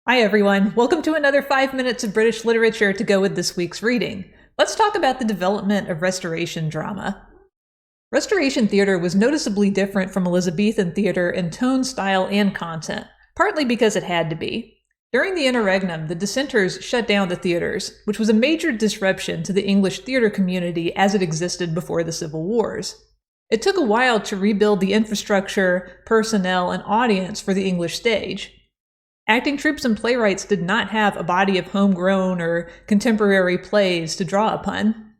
Hi everyone, welcome to another 5 minutes of British literature to go with this week's reading. Let's talk about the development of Restoration drama. Restoration theatre was noticeably different from Elizabethan theatre in tone, style, and content, partly because it had to be. During the interregnum, the dissenters shut down the theatres, which was a major disruption to the English theatre community as it existed before the Civil Wars. It took a while to rebuild the infrastructure, personnel, and audience for the English stage. Acting troupes and playwrights did not have a body of homegrown or contemporary plays to draw upon.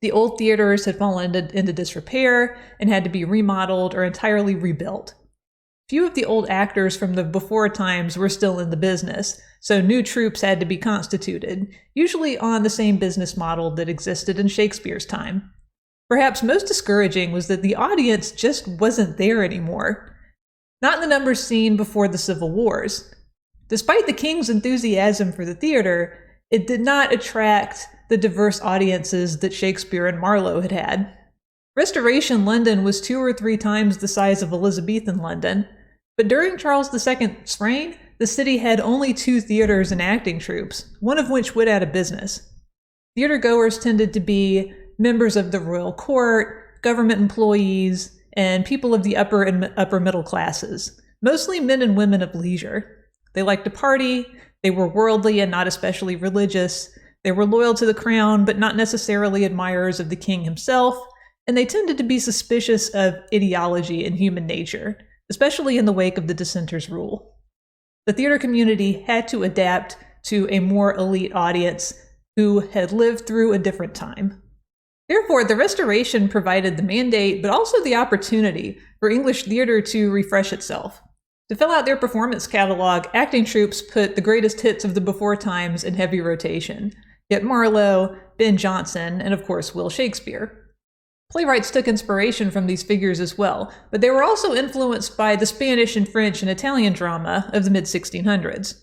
The old theaters had fallen into disrepair and had to be remodeled or entirely rebuilt. Few of the old actors from the before times were still in the business, so new troupes had to be constituted, usually on the same business model that existed in Shakespeare's time. Perhaps most discouraging was that the audience just wasn't there anymore. Not in the numbers seen before the Civil Wars. Despite the king's enthusiasm for the theater, it did not attract the diverse audiences that Shakespeare and Marlowe had had. Restoration London was 2 or 3 times the size of Elizabethan London, but during Charles II's reign, the city had only 2 theaters and acting troupes, one of which went out of business. Theater-goers tended to be members of the royal court, government employees, and people of the upper and upper middle classes, mostly men and women of leisure. They liked to party, they were worldly and not especially religious, they were loyal to the crown but not necessarily admirers of the king himself, and they tended to be suspicious of ideology and human nature, especially in the wake of the dissenters' rule. The theater community had to adapt to a more elite audience who had lived through a different time. Therefore, the Restoration provided the mandate but also the opportunity for English theater to refresh itself. To fill out their performance catalog, acting troupes put the greatest hits of the before times in heavy rotation. Yet Marlowe, Ben Jonson, and of course Will Shakespeare. Playwrights took inspiration from these figures as well, but they were also influenced by the Spanish and French and Italian drama of the mid-1600s.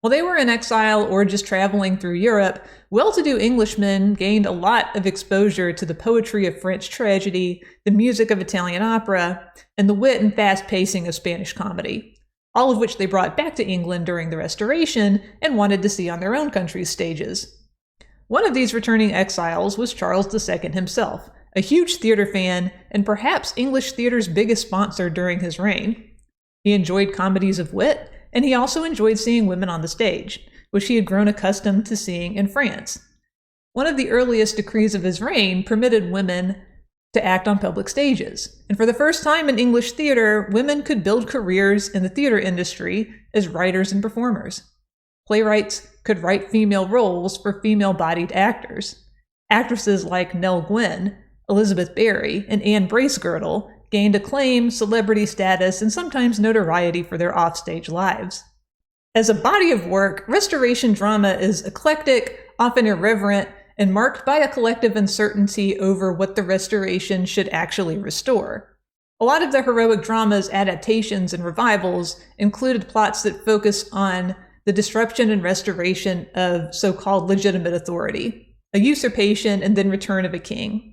While they were in exile or just traveling through Europe, well-to-do Englishmen gained a lot of exposure to the poetry of French tragedy, the music of Italian opera, and the wit and fast pacing of Spanish comedy, all of which they brought back to England during the Restoration and wanted to see on their own country's stages. One of these returning exiles was Charles II himself, a huge theater fan and perhaps English theater's biggest sponsor during his reign. He enjoyed comedies of wit, and he also enjoyed seeing women on the stage, which he had grown accustomed to seeing in France. One of the earliest decrees of his reign permitted women to act on public stages, and for the first time in English theater, women could build careers in the theater industry as writers and performers. Playwrights could write female roles for female-bodied actors. Actresses like Nell Gwynn, Elizabeth Barry, and Anne Bracegirdle gained acclaim, celebrity status, and sometimes notoriety for their offstage lives. As a body of work, Restoration drama is eclectic, often irreverent, and marked by a collective uncertainty over what the Restoration should actually restore. A lot of the heroic drama's adaptations and revivals included plots that focus on the disruption and restoration of so-called legitimate authority, a usurpation and then return of a king.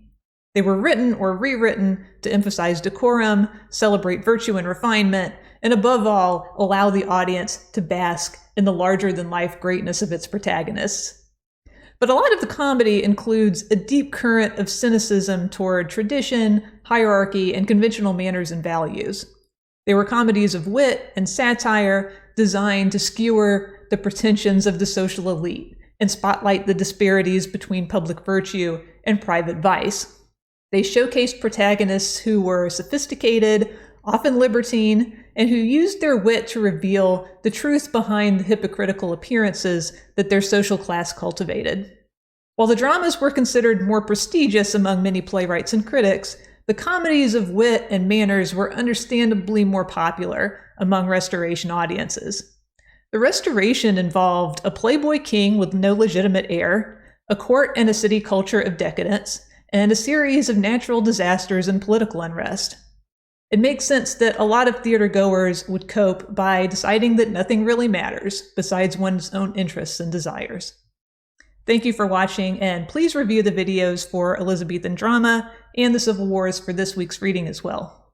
They were written or rewritten to emphasize decorum, celebrate virtue and refinement, and above all, allow the audience to bask in the larger-than-life greatness of its protagonists. But a lot of the comedy includes a deep current of cynicism toward tradition, hierarchy, and conventional manners and values. They were comedies of wit and satire designed to skewer the pretensions of the social elite and spotlight the disparities between public virtue and private vice. They showcased protagonists who were sophisticated, often libertine, and who used their wit to reveal the truth behind the hypocritical appearances that their social class cultivated. While the dramas were considered more prestigious among many playwrights and critics, the comedies of wit and manners were understandably more popular among Restoration audiences. The Restoration involved a playboy king with no legitimate heir, a court and a city culture of decadence, and a series of natural disasters and political unrest. It makes sense that a lot of theater goers would cope by deciding that nothing really matters besides one's own interests and desires. Thank you for watching, and please review the videos for Elizabethan drama and the Civil Wars for this week's reading as well.